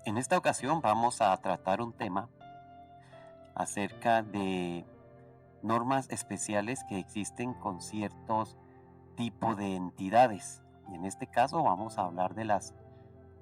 En esta ocasión vamos a tratar un tema acerca de normas especiales que existen con ciertos tipos de entidades. En este caso vamos a hablar de las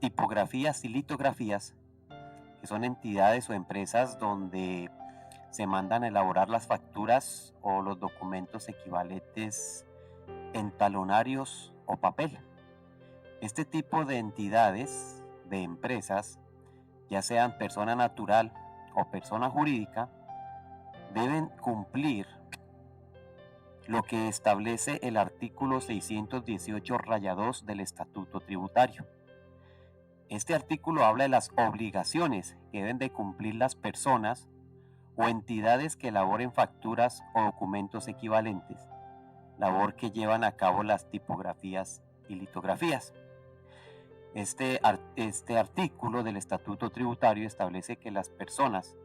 tipografías y litografías, que son entidades o empresas donde se mandan a elaborar las facturas o los documentos equivalentes en talonarios o papel. Este tipo de entidades, de empresas, ya sean persona natural o persona jurídica, deben cumplir lo que establece el artículo 618-2 del Estatuto Tributario. Este artículo habla de las obligaciones que deben de cumplir las personas o entidades que elaboren facturas o documentos equivalentes, labor que llevan a cabo las tipografías y litografías. Este artículo del Estatuto Tributario establece que las personas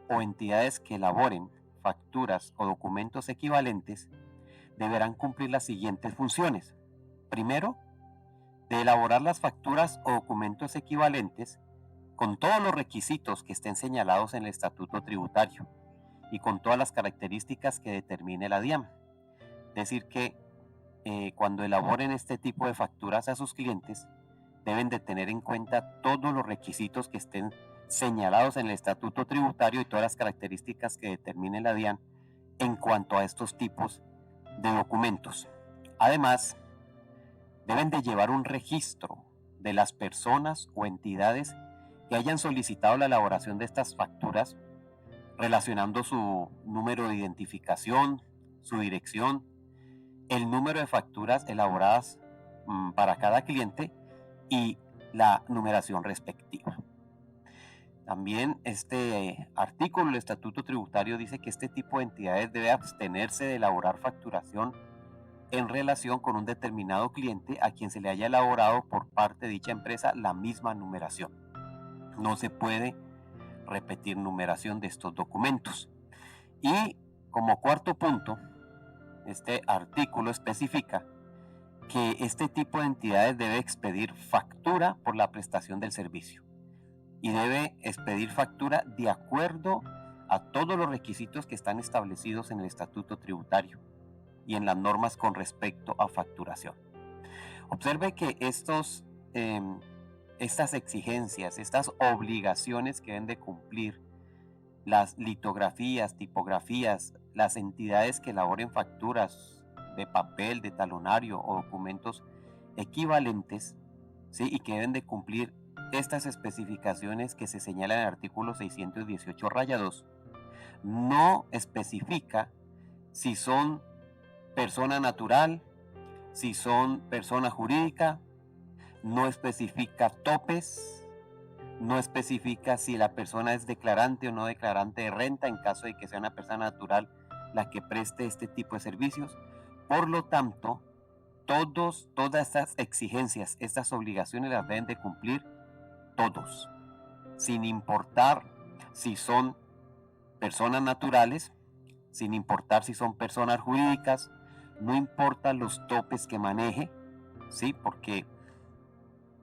o entidades que elaboren facturas o documentos equivalentes deberán cumplir las siguientes funciones. Primero, de elaborar las facturas o documentos equivalentes con todos los requisitos que estén señalados en el Estatuto Tributario y con todas las características que determine la DIAN. Es decir, que cuando elaboren este tipo de facturas a sus clientes, deben de tener en cuenta todos los requisitos que estén señalados en el Estatuto Tributario y todas las características que determine la DIAN en cuanto a estos tipos de documentos. Además, deben de llevar un registro de las personas o entidades que hayan solicitado la elaboración de estas facturas, relacionando su número de identificación, su dirección, el número de facturas elaboradas para cada cliente y la numeración respectiva. También este artículo del Estatuto Tributario dice que este tipo de entidades debe abstenerse de elaborar facturación en relación con un determinado cliente a quien se le haya elaborado por parte de dicha empresa la misma numeración. No se puede repetir numeración de estos documentos. Y como cuarto punto, este artículo especifica que este tipo de entidades debe expedir factura por la prestación del servicio y debe expedir factura de acuerdo a todos los requisitos que están establecidos en el Estatuto Tributario y en las normas con respecto a facturación. Observe que estas exigencias, estas obligaciones que deben de cumplir las litografías, tipografías, las entidades que elaboren facturas de papel, de talonario o documentos equivalentes, ¿sí? Y que deben de cumplir estas especificaciones que se señalan en el artículo 618-2, no especifica si son persona natural, si son persona jurídica, no especifica topes, no especifica si la persona es declarante o no declarante de renta en caso de que sea una persona natural la que preste este tipo de servicios. Por lo tanto, todas estas exigencias, estas obligaciones las deben de cumplir todos, sin importar si son personas naturales, sin importar si son personas jurídicas, no importa los topes que maneje, ¿sí? Porque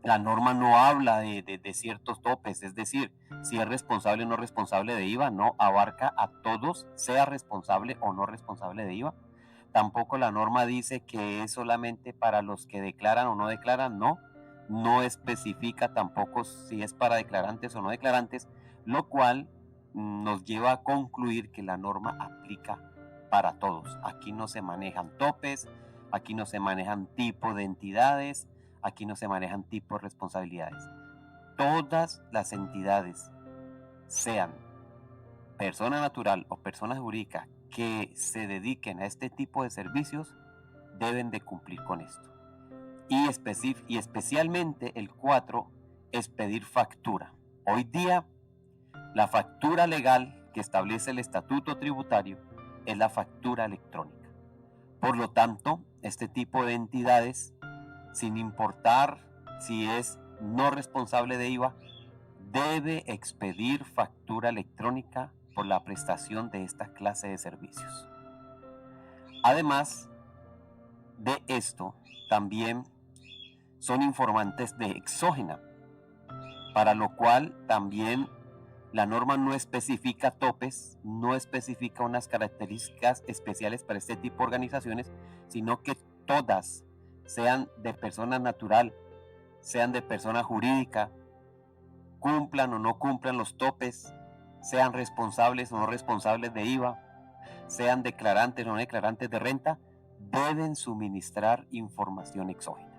la norma no habla de ciertos topes, es decir, si es responsable o no responsable de IVA, no abarca a todos, sea responsable o no responsable de IVA. Tampoco la norma dice que es solamente para los que declaran o no declaran, no, no especifica tampoco si es para declarantes o no declarantes, lo cual nos lleva a concluir que la norma aplica para todos. Aquí no se manejan topes, aquí no se manejan tipos de entidades, aquí no se manejan tipos de responsabilidades. Todas las entidades, sean persona natural o persona jurídica, que se dediquen a este tipo de servicios, deben de cumplir con esto. Y especialmente el 4 es pedir factura. Hoy día, la factura legal que establece el Estatuto Tributario es la factura electrónica. Por lo tanto, este tipo de entidades, sin importar si es no responsable de IVA, debe expedir factura electrónica por la prestación de esta clase de servicios. Además de esto, también son informantes de exógena. para lo cual también la norma no especifica topes, no especifica unas características especiales para este tipo de organizaciones, sino que todas, sean de persona natural, sean de persona jurídica, cumplan o no cumplan los topes, sean responsables o no responsables de IVA, sean declarantes o no declarantes de renta, deben suministrar información exógena.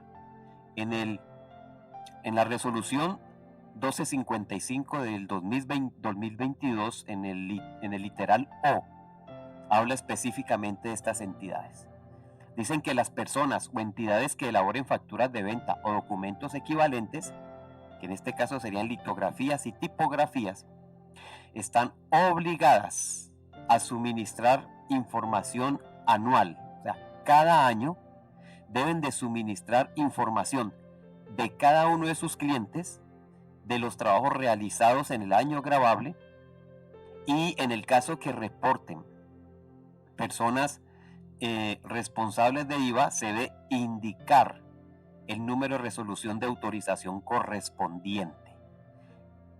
En la resolución 1255 del 2022, en el literal O, habla específicamente de estas entidades. Dicen que las personas o entidades que elaboren facturas de venta o documentos equivalentes, que en este caso serían litografías y tipografías, están obligadas a suministrar información anual. O sea, cada año deben de suministrar información de cada uno de sus clientes, de los trabajos realizados en el año gravable, y en el caso que reporten personas responsables de IVA, se debe indicar el número de resolución de autorización correspondiente.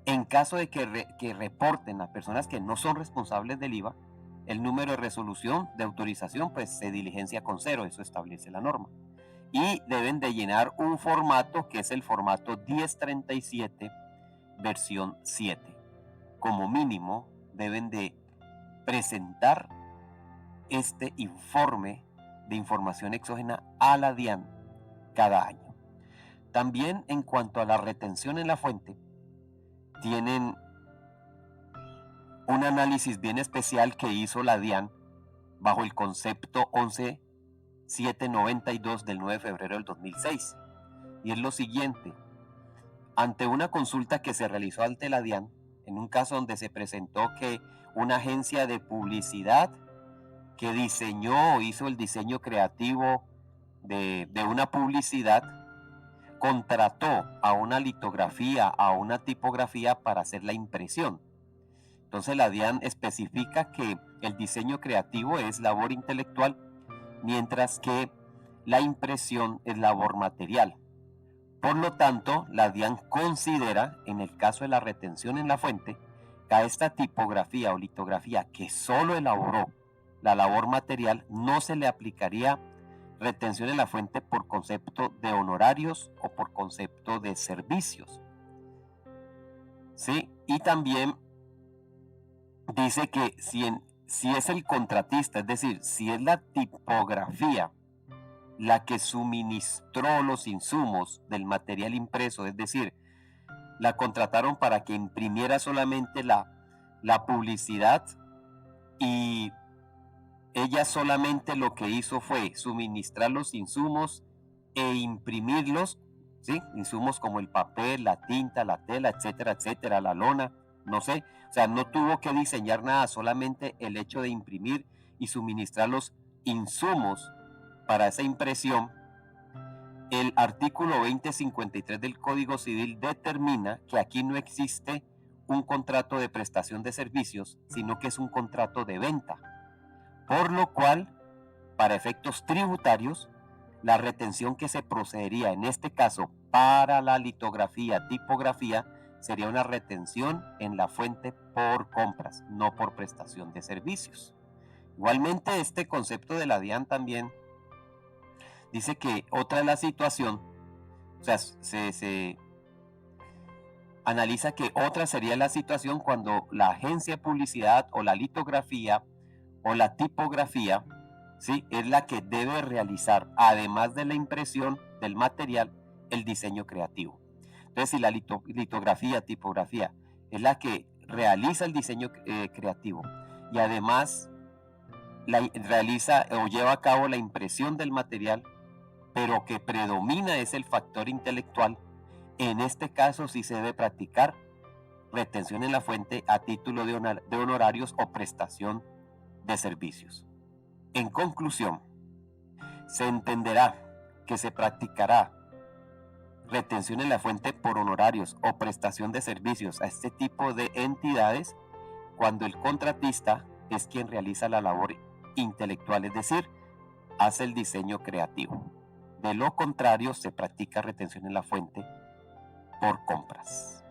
En caso de que reporten a personas que no son responsables del IVA, el número de resolución de autorización pues se diligencia con 0, eso establece la norma. Y deben de llenar un formato que es el formato 1037 versión 7. Como mínimo deben de presentar este informe de información exógena a la DIAN cada año. También en cuanto a la retención en la fuente, tienen un análisis bien especial que hizo la DIAN bajo el concepto 11792 del 9 de febrero del 2006. Y es lo siguiente: ante una consulta que se realizó ante la DIAN, en un caso donde se presentó que una agencia de publicidad que diseñó o hizo el diseño creativo de una publicidad, contrató a una litografía, a una tipografía para hacer la impresión. Entonces la DIAN especifica que el diseño creativo es labor intelectual, mientras que la impresión es labor material. Por lo tanto, la DIAN considera, en el caso de la retención en la fuente, que a esta tipografía o litografía que solo elaboró la labor material no se le aplicaría retención en la fuente por concepto de honorarios o por concepto de servicios. ¿Sí? Y también dice que si es el contratista, es decir, si es la tipografía la que suministró los insumos del material impreso, es decir, la contrataron para que imprimiera solamente la publicidad, y ella solamente lo que hizo fue suministrar los insumos e imprimirlos, ¿sí? Insumos como el papel, la tinta, la tela, etcétera, etcétera, la lona, no sé. O sea, no tuvo que diseñar nada, solamente el hecho de imprimir y suministrar los insumos para esa impresión. El artículo 2053 del Código Civil determina que aquí no existe un contrato de prestación de servicios, sino que es un contrato de venta. Por lo cual, para efectos tributarios, la retención que se procedería en este caso para la litografía, tipografía, sería una retención en la fuente por compras, no por prestación de servicios. Igualmente, este concepto de la DIAN también dice que otra es la situación, o sea, se analiza que otra sería la situación cuando la agencia de publicidad o la litografía o la tipografía, ¿sí?, es la que debe realizar, además de la impresión del material, el diseño creativo. Entonces, si la litografía, tipografía es la que realiza el diseño creativo y además realiza o lleva a cabo la impresión del material, pero que predomina es el factor intelectual, en este caso sí se debe practicar retención en la fuente a título de honorarios o prestación de servicios. En conclusión, se entenderá que se practicará retención en la fuente por honorarios o prestación de servicios a este tipo de entidades cuando el contratista es quien realiza la labor intelectual, es decir, hace el diseño creativo. De lo contrario, se practica retención en la fuente por compras.